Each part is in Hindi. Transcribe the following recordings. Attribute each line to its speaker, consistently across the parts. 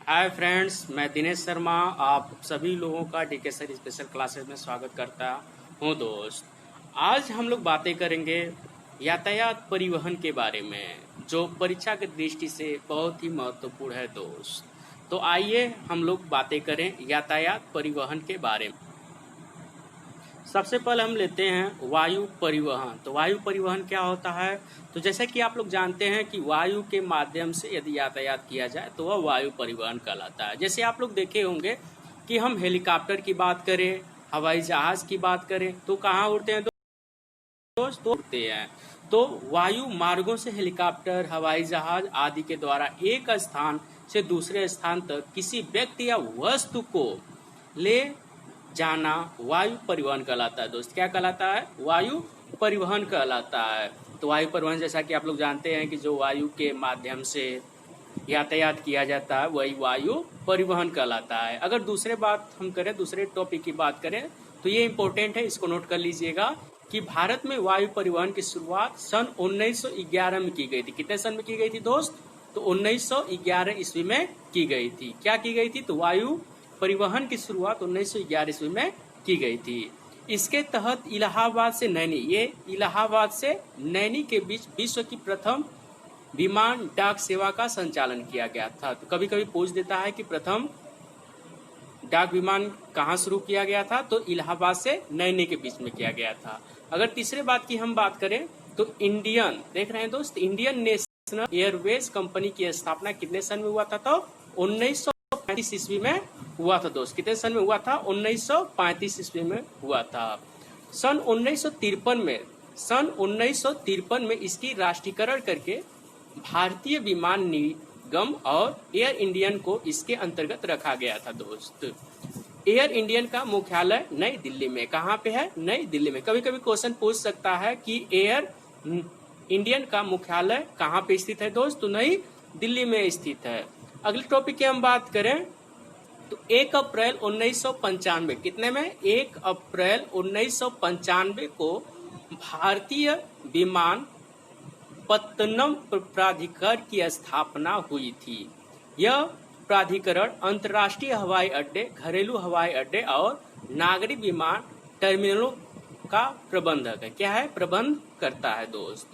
Speaker 1: हाय फ्रेंड्स, मैं दिनेश शर्मा आप सभी लोगों का डीके सर स्पेशल क्लासेस में स्वागत करता हूं। दोस्त, आज हम लोग बातें करेंगे यातायात परिवहन के बारे में, जो परीक्षा की दृष्टि से बहुत ही महत्वपूर्ण है दोस्त। तो आइए हम लोग बातें करें यातायात परिवहन के बारे में। सबसे पहले हम लेते हैं वायु परिवहन। तो वायु परिवहन क्या होता है? तो जैसे कि आप लोग जानते हैं कि वायु के माध्यम से यदि यातायात किया जाए तो वह वायु परिवहन कहलाता है। जैसे आप लोग देखे होंगे कि हम हेलीकॉप्टर की बात करें, हवाई जहाज की बात करें तो कहाँ उड़ते हैं दोस्त? तो उड़ते हैं। तो वायु मार्गों से हेलीकॉप्टर, हवाई जहाज आदि के द्वारा एक स्थान से दूसरे स्थान तक किसी व्यक्ति या वस्तु को ले जाना वायु परिवहन कहलाता है। दोस्त, क्या कहलाता है? वायु परिवहन कहलाता है। तो वायु परिवहन जैसा कि आप लोग जानते हैं कि जो वायु के माध्यम से यातायात किया जाता है वही वायु परिवहन कहलाता है। अगर दूसरे टॉपिक की बात करें तो ये इम्पोर्टेंट है, इसको नोट कर लीजिएगा कि भारत में वायु परिवहन की शुरुआत सन 1911 में की गई थी। कितने सन में की गई थी दोस्त? तो 1911 ईस्वी में की गई थी। क्या की गई थी? तो वायु परिवहन की शुरुआत 1911 ईस्वी में की गई थी। इसके तहत इलाहाबाद से नैनी के बीच विश्व की प्रथम विमान डाक सेवा का संचालन किया गया था। तो कभी कभी पूछ देता है कि प्रथम डाक विमान कहाँ शुरू किया गया था? तो इलाहाबाद से नैनी के बीच में किया गया था। अगर तीसरे बात की हम बात करें तो देख रहे हैं दोस्त, इंडियन नेशनल एयरवेज कंपनी की स्थापना कितने सन में हुआ था? तो 1935 ईस्वी में हुआ था दोस्त। कितने सन में हुआ था? 1935 ईस्वी में हुआ था। सन 1953 में इसकी राष्ट्रीयकरण करके भारतीय विमान निगम और एयर इंडियन को इसके अंतर्गत रखा गया था दोस्त। एयर इंडियन का मुख्यालय नई दिल्ली में। कहाँ पे है? नई दिल्ली में। कभी कभी क्वेश्चन पूछ सकता है कि एयर इंडियन का मुख्यालय कहाँ पे स्थित है दोस्त? तो नई दिल्ली में स्थित है। अगले टॉपिक की हम बात करें तो 1 अप्रैल 1995 कितने में? 1 अप्रैल 1995 को भारतीय विमान पत्तनम प्राधिकरण की स्थापना हुई थी। यह प्राधिकरण अंतर्राष्ट्रीय हवाई अड्डे, घरेलू हवाई अड्डे और नागरिक विमान टर्मिनलों का प्रबंधक है। क्या है? प्रबंध करता है दोस्त।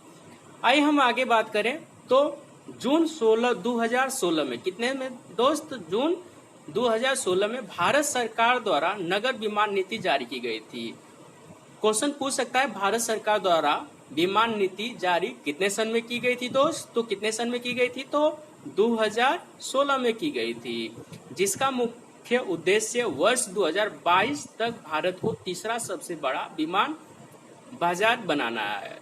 Speaker 1: आइए हम आगे बात करें तो जून 2016 में कितने में दोस्त? जून 2016 में भारत सरकार द्वारा नगर विमान नीति जारी की गई थी। क्वेश्चन पूछ सकता है भारत सरकार द्वारा विमान नीति जारी कितने सन में की गई थी दोस्त? तो कितने सन में की गई थी? तो 2016 में की गई थी, जिसका मुख्य उद्देश्य वर्ष 2022 तक भारत को तीसरा सबसे बड़ा विमान बाजार बनाना है।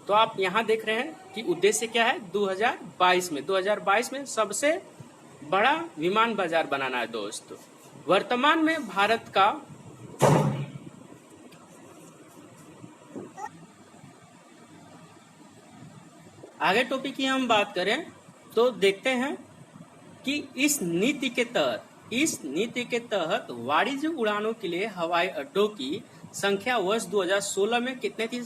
Speaker 1: तो आप यहाँ देख रहे हैं कि उद्देश्य क्या है? 2022 में सबसे बड़ा विमान बाजार बनाना है दोस्त। वर्तमान में भारत का आगे टॉपिक की हम बात करें तो देखते हैं कि इस नीति के तहत वाणिज्य उड़ानों के लिए हवाई अड्डों की संख्या वर्ष 2016 में कितने थी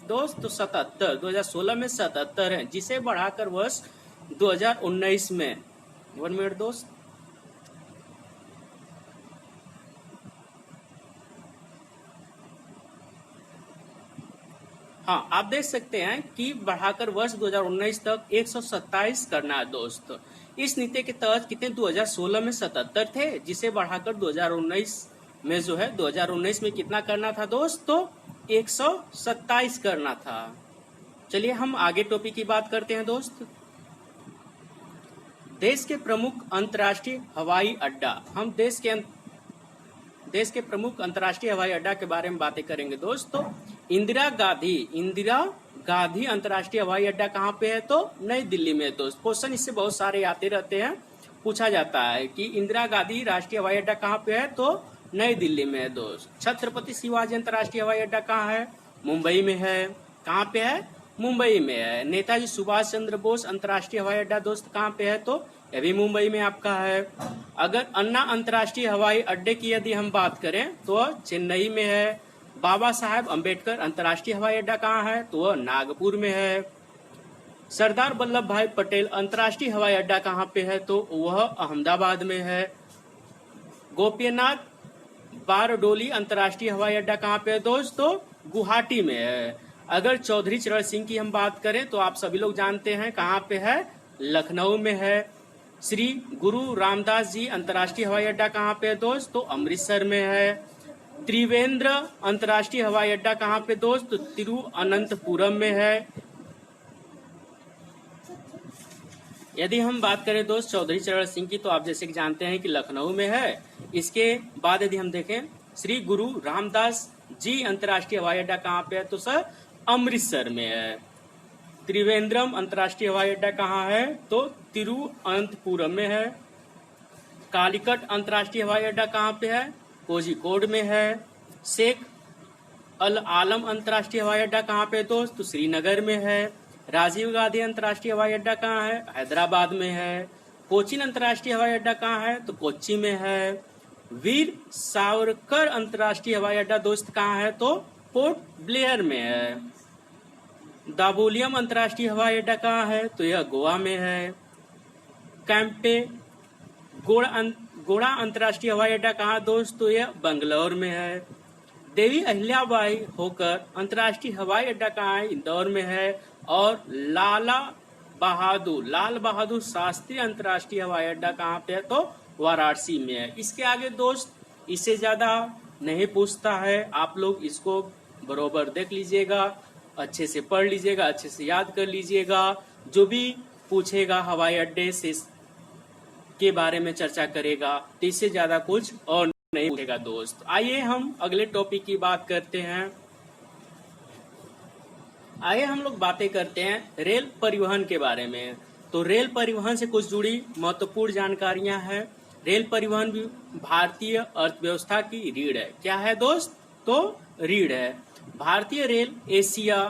Speaker 1: दोस्त? तो 77। 2016 में 77 है, जिसे बढ़ाकर वर्ष 2019 में 1 मिनट दोस्त, हाँ आप देख सकते हैं कि बढ़ाकर वर्ष 2019 तक 127 करना है दोस्त। इस नीति के तहत कितने? 2016 में 77 थे, जिसे बढ़ाकर 2019 में जो है 2019 में कितना करना था दोस्त? तो 127 करना था। चलिए हम आगे टॉपिक की बात करते हैं दोस्त। देश के प्रमुख अंतर्राष्ट्रीय हवाई अड्डा। हम देश के प्रमुख अंतर्राष्ट्रीय हवाई अड्डा के बारे में बातें करेंगे दोस्तों। इंदिरा गांधी अंतर्राष्ट्रीय हवाई अड्डा कहाँ पे है? तो नई दिल्ली में है दोस्त। क्वेश्चन इससे बहुत सारे आते रहते हैं, पूछा जाता है कि इंदिरा गांधी राष्ट्रीय हवाई अड्डा कहाँ पे है? तो नई दिल्ली में है दोस्त। छत्रपति शिवाजी अंतर्राष्ट्रीय हवाई अड्डा कहाँ है? मुंबई में है। कहाँ पे है? मुंबई में है। नेताजी सुभाष चंद्र बोस अंतर्राष्ट्रीय हवाई अड्डा दोस्त कहाँ पे है? तो यह भी मुंबई में आपका है। अगर अन्ना अंतर्राष्ट्रीय हवाई अड्डे की यदि हम बात करें तो चेन्नई में है। बाबा साहेब अंबेडकर अंतर्राष्ट्रीय हवाई अड्डा कहाँ है? तो वह नागपुर में है। सरदार वल्लभ भाई पटेल अंतर्राष्ट्रीय हवाई अड्डा कहाँ पे है? तो वह अहमदाबाद में है। गोपीनाथ बारडोली अंतर्राष्ट्रीय हवाई अड्डा कहाँ पे है दोस्तों? गुवाहाटी में है। अगर चौधरी चरण सिंह की हम बात करें तो आप सभी लोग जानते हैं कहाँ पे है? लखनऊ में है। श्री गुरु रामदास जी अंतर्राष्ट्रीय हवाई अड्डा कहाँ पे है दोस्त? तो अमृतसर में है। त्रिवेंद्र अंतर्राष्ट्रीय हवाई अड्डा कहाँ पे दोस्त? तिरुअनंतपुरम में है। यदि हम बात करें दोस्त चौधरी चरण सिंह की तो आप जैसे कि जानते हैं कि लखनऊ में है। इसके बाद यदि हम देखें श्री गुरु रामदास जी अंतर्राष्ट्रीय हवाई अड्डा कहाँ पे है? तो सर अमृतसर में है। त्रिवेंद्रम अंतर्राष्ट्रीय हवाई अड्डा कहाँ है? तो तिरुअनंतपुरम में है। कालीकट अंतर्राष्ट्रीय हवाई अड्डा कहाँ पे है? कोझिकोड में है। शेख अल आलम अंतर्राष्ट्रीय हवाई अड्डा कहाँ पे दोस्त? तो श्रीनगर में है। राजीव गांधी अंतर्राष्ट्रीय हवाई अड्डा कहाँ है? हैदराबाद में है। कोचीन अंतर्राष्ट्रीय हवाई अड्डा कहाँ है? तो कोच्चि में है। वीर सावरकर अंतर्राष्ट्रीय हवाई अड्डा दोस्त कहाँ है? तो पोर्ट ब्लेयर में है। दावोलियम अंतर्राष्ट्रीय हवाई अड्डा कहाँ है? तो यह गोवा में है। कैंपे गोड़ा अंतर्राष्ट्रीय हवाई अड्डा कहाँ दोस्त? तो यह बंगलौर में है। देवी अहिल्याबाई होकर अंतर्राष्ट्रीय हवाई अड्डा कहाँ है? इंदौर में है। और लाल बहादुर शास्त्री अंतर्राष्ट्रीय हवाई अड्डा कहाँ पे है? तो वाराणसी में है। इसके आगे दोस्त इससे ज्यादा नहीं पूछता है, आप लोग इसको बरोबर देख लीजिएगा, अच्छे से पढ़ लीजिएगा, अच्छे से याद कर लीजिएगा। जो भी पूछेगा हवाई अड्डे से के बारे में चर्चा करेगा तो इससे ज्यादा कुछ और नहीं पूछेगा दोस्त। आइए हम अगले टॉपिक की बात करते हैं। आइए हम लोग बातें करते हैं रेल परिवहन के बारे में। तो रेल परिवहन से कुछ जुड़ी महत्वपूर्ण जानकारियां हैं। रेल परिवहन भी भारतीय अर्थव्यवस्था की रीढ़ है। क्या है दोस्त? तो रीढ़ है। भारतीय रेल एशिया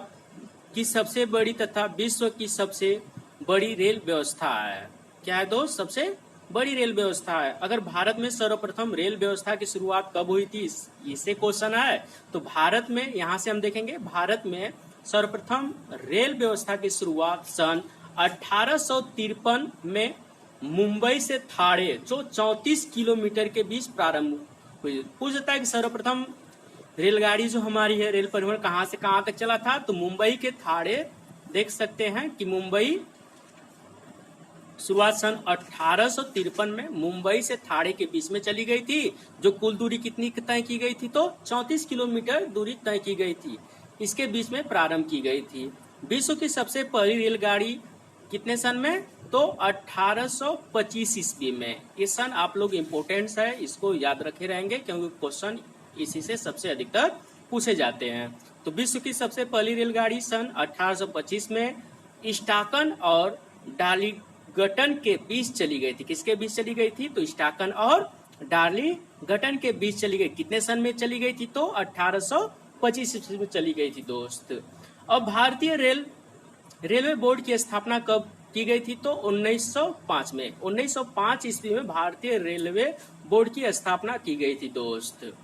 Speaker 1: की सबसे बड़ी तथा विश्व की सबसे बड़ी रेल व्यवस्था है। क्या है दोस्त? सबसे बड़ी रेल व्यवस्था है। अगर भारत में सर्वप्रथम रेल व्यवस्था की शुरुआत कब हुई थी, इससे क्वेश्चन है। तो भारत में, यहाँ से हम देखेंगे, भारत में सर्वप्रथम रेल व्यवस्था की शुरुआत सन 1853 में मुंबई से थाड़े जो 34 किलोमीटर के बीच प्रारंभ हुई। पूछ सकता है कि सर्वप्रथम रेलगाड़ी जो हमारी है, रेल परिवहन कहाँ से कहाँ तक चला था? तो मुंबई के थाड़े देख सकते हैं कि मुंबई शुरुआत सन 1853 में मुंबई से थाड़े के बीच में चली गई थी। जो कुल दूरी कितनी तय की गई थी? तो 34 किलोमीटर दूरी तय की गई थी। इसके बीच में प्रारंभ की गई थी। विश्व की सबसे पहली रेलगाड़ी कितने सन में? तो 1825 ईस्वी में। ये सन आप लोग इम्पोर्टेंट है, इसको याद रखे रहेंगे क्योंकि क्वेश्चन इसी से सबसे अधिकतर पूछे जाते हैं। तो विश्व की सबसे पहली रेलगाड़ी सन 1825 में स्टाकन और डार्लिंगटन के बीच चली गई थी। किसके बीच चली गई थी? तो स्टाकन और डार्लिंगटन के बीच चली गई। कितने सन में चली गई थी? तो 1825 ईस्वी में चली गई थी दोस्त। अब भारतीय रेलवे बोर्ड की स्थापना कब की गई थी? तो 1905 में। 1905 ईस्वी में भारतीय रेलवे बोर्ड की स्थापना की गई थी दोस्त।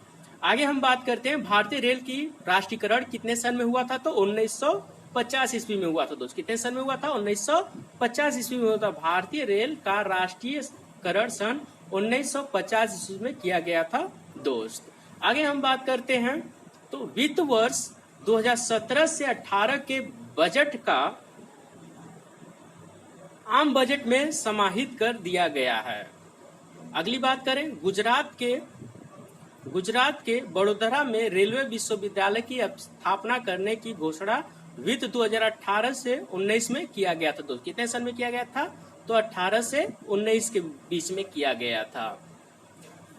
Speaker 1: आगे हम बात करते हैं भारतीय रेल की राष्ट्रीयकरण कितने सन में हुआ था? तो 1950 ईस्वी में हुआ था दोस्त। कितने सन में हुआ था? 1950 ईस्वी में हुआ था। भारतीय रेल का राष्ट्रीयकरण सन 1950 ईस्वी में किया गया था दोस्त। आगे हम बात करते हैं तो वित्त वर्ष 2017 से 18 के बजट का आम बजट में समाहित कर दिया गया है। अगली बात करें गुजरात के वडोदरा में रेलवे विश्वविद्यालय की स्थापना करने की घोषणा वित्त 2018 से 19 में किया गया था दोस्त। कितने सन में किया गया था? तो 18 से 19 के बीच में किया गया था।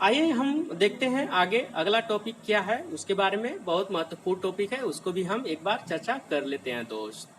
Speaker 1: आइए हम देखते हैं आगे अगला टॉपिक क्या है, उसके बारे में। बहुत महत्वपूर्ण टॉपिक है, उसको भी हम एक बार चर्चा कर लेते हैं दोस्त।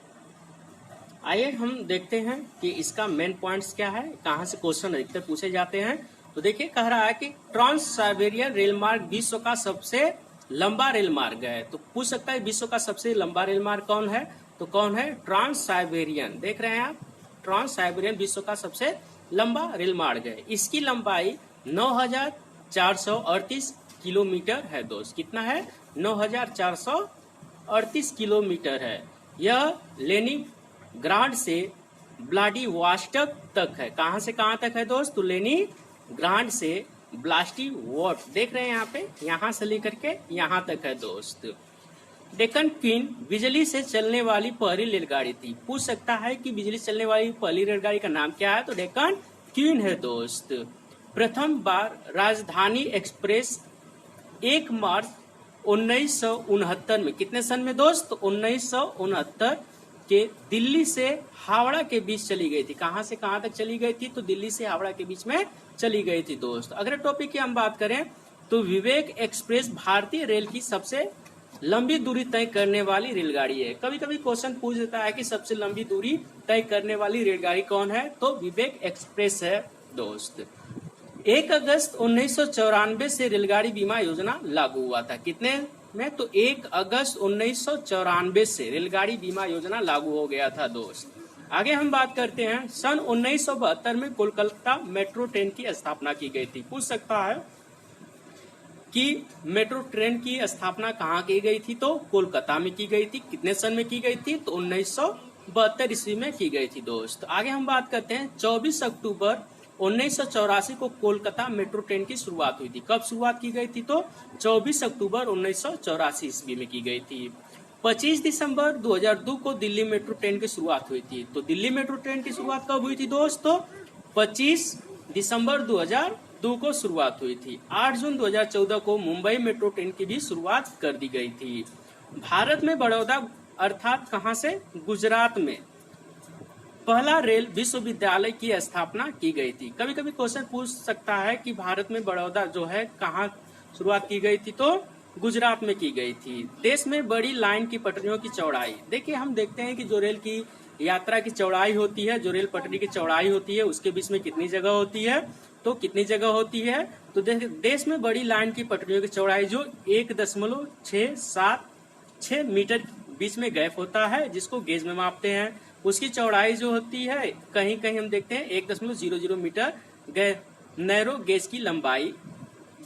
Speaker 1: आइए हम देखते हैं कि इसका मेन पॉइंट्स क्या है, कहाँ से क्वेश्चन अधिकतर पूछे जाते हैं। तो देखिए कह रहा है कि ट्रांस साइबेरियन रेल मार्ग विश्व का सबसे लंबा रेल मार्ग है। तो पूछ सकता है विश्व का सबसे लंबा रेल मार्ग कौन है? तो कौन है? Trans Siberian. देख रहे हैं आप, ट्रांस साइबेरियन विश्व का सबसे लंबा रेल मार्ग है। इसकी लंबाई 9438 किलोमीटर है दोस्त। कितना है? 9438 किलोमीटर है। यह लेनी ग्राड से व्लादिवोस्टोक तक है। कहां से कहां तक है दोस्त? तो लेनिनग्राड से व्लादिवोस्टोक, देख रहे हैं यहाँ पे, यहां से लेकर के यहां तक है दोस्त। डेक्कन क्वीन बिजली से चलने वाली पहली रेलगाड़ी थी। पूछ सकता है कि बिजली चलने वाली पहली रेलगाड़ी का नाम क्या है? तो डेक्कन क्वीन है दोस्त। प्रथम बार राजधानी एक्सप्रेस 1 मार्च 1969 में, कितने सन में दोस्त? 1969 के दिल्ली से हावड़ा के बीच चली गई थी। कहां से कहां तक चली गई थी? तो दिल्ली से हावड़ा के बीच में चली गई थी दोस्त। अगले टॉपिक की हम बात करें तो विवेक एक्सप्रेस भारतीय रेल की सबसे लंबी दूरी तय करने वाली रेलगाड़ी है। कभी कभी क्वेश्चन पूछ देता है कि सबसे लंबी दूरी तय करने वाली रेलगाड़ी कौन है? तो विवेक एक्सप्रेस है दोस्त। 1 अगस्त 1994 से रेलगाड़ी बीमा योजना लागू हुआ था। कितने में? तो 1 अगस्त 1994 से रेलगाड़ी बीमा योजना लागू हो गया था दोस्त। आगे हम बात करते हैं, सन 1972 में कोलकाता मेट्रो ट्रेन की स्थापना की गई थी। पूछ सकता है कि मेट्रो ट्रेन की स्थापना कहाँ की गई थी? तो कोलकाता में की गई थी। कितने सन में की गई थी? तो 1972 ईस्वी में की गई थी दोस्त। आगे हम बात करते हैं, 24 अक्टूबर 1984 को कोलकाता मेट्रो ट्रेन की शुरुआत हुई थी। कब शुरुआत की गई थी? तो 24 अक्टूबर 1984 ईस्वी में की गई थी। 25 दिसंबर 2002 को दिल्ली मेट्रो ट्रेन की शुरुआत हुई थी। तो दिल्ली मेट्रो ट्रेन की शुरुआत कब हुई थी दोस्तों? 25 दिसंबर 2002 को शुरुआत हुई थी। 8 जून 2014 को मुंबई मेट्रो ट्रेन की भी शुरुआत कर दी गई थी। भारत में बड़ौदा अर्थात कहां से? गुजरात में पहला रेल विश्वविद्यालय की स्थापना की गई थी। कभी कभी क्वेश्चन पूछ सकता है कि भारत में बड़ौदा जो है कहाँ शुरुआत की गई थी? तो गुजरात में की गई थी। देश में बड़ी लाइन की पटरियों की चौड़ाई, देखिए हम देखते हैं कि जो रेल की यात्रा की चौड़ाई होती है, जो रेल पटरी की चौड़ाई होती है, उसके बीच में कितनी जगह होती है? तो कितनी जगह होती है? तो देश में बड़ी लाइन की पटरियों की चौड़ाई जो 1.676 मीटर बीच में गैप होता है, जिसको गेज में मापते हैं, उसकी चौड़ाई जो होती है, कहीं कहीं हम देखते हैं 1.00 मीटर। नैरो गेज की लंबाई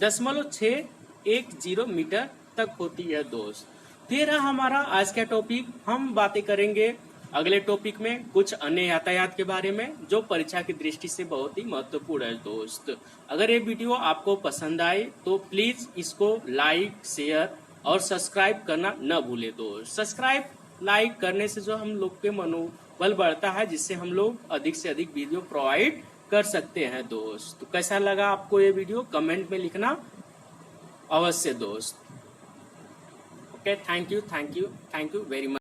Speaker 1: 0.610 मीटर तक होती है दोस्त। तो ये रहा हमारा आज का टॉपिक। हम बातें करेंगे अगले टॉपिक में कुछ अन्य यातायात के बारे में, जो परीक्षा की दृष्टि से बहुत ही महत्वपूर्ण है दोस्त। अगर ये वीडियो आपको पसंद आए तो प्लीज इसको लाइक, शेयर और सब्सक्राइब करना न भूले दोस्त। सब्सक्राइब, लाइक करने से जो हम लोग के मनोबल बढ़ता है, जिससे हम लोग अधिक से अधिक वीडियो प्रोवाइड कर सकते हैं दोस्त। तो कैसा लगा आपको ये वीडियो? कमेंट में लिखना अवश्य दोस्त। Okay, thank you very much.